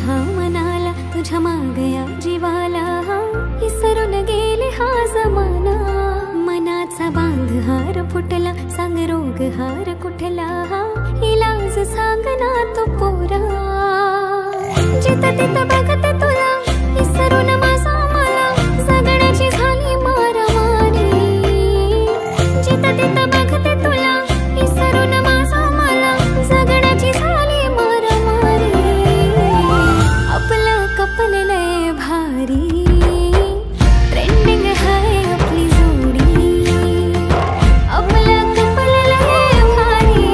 हा मनाला तुझ्या मागया जीवाला विसरून गेले हा जमाना मनाचा बांध हार फुटला सांग रोग हार कुठला इलाज सांग ना तू पोरा जित तित बघते तुला विसरून माझा मला जगण्याची झाली मारामारी जित तित बघते तुला विसरून माझा मला जगण्याची झाली मारामारी आपलं कपल लय भारी ट्रेंडिंग हाय आपली जोडी आपलं कपल लय भारी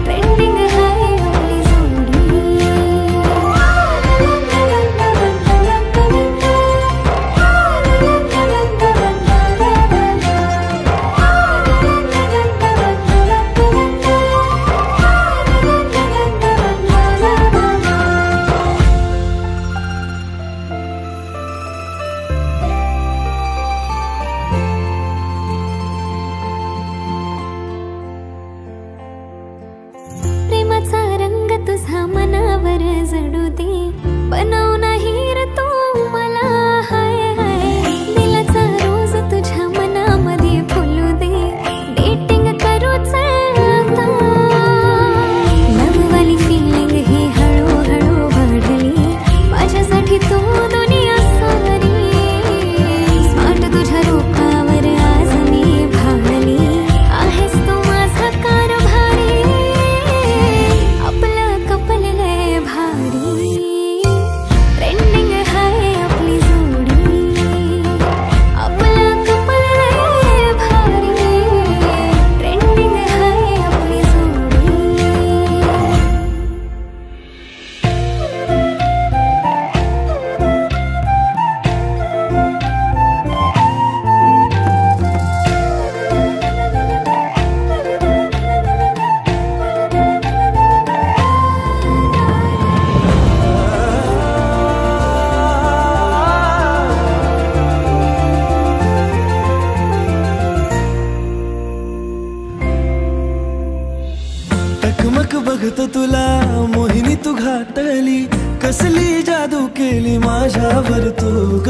ट्रेंडिंग हाय आपली प्रेमाचा रंग तुझा मनावर जडू दे बनव नाही रे तू मला हाय हाय दिलाचा रोज तुझ्या मनामध्ये फुलू दे डेटिंग करू चल आता नववाली फिलिंग ही हळूहळू वाढली माझ्यासाठी तू दुनिया सारी स्मार्ट तुझ्या रूपावर आज मी भावली आहेस तू माझा कारभारी आपलं कपल लय भारी ट्रेंडिंग हाय आपली जोडी आपलं कपल लय भारी ट्रेंडिंग हाय आपली जोडी टकमक बघतो तुला मोहिनी तू घातली कसली जादू केली माझ्यावर तू ग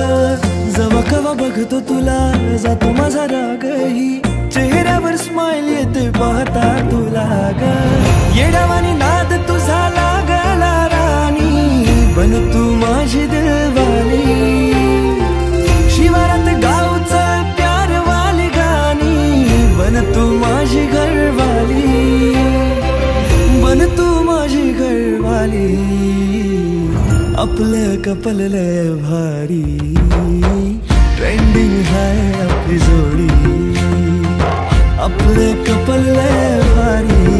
जवा कवा बघतो तुला जातो माझा रागही चेहऱ्यावर स्माइल येते पाहता तुला ग येडावानी नाद तुझा लागला राणी बन तू माझी दिलवाली शिवारात गावचं प्यारवाली गाणी बन तू माझी घरवाली बन तू माझी घरवाली आपलं कपल लय भारी ट्रेंडिंग हाय आपली जोडी आपलं कपल लय भारी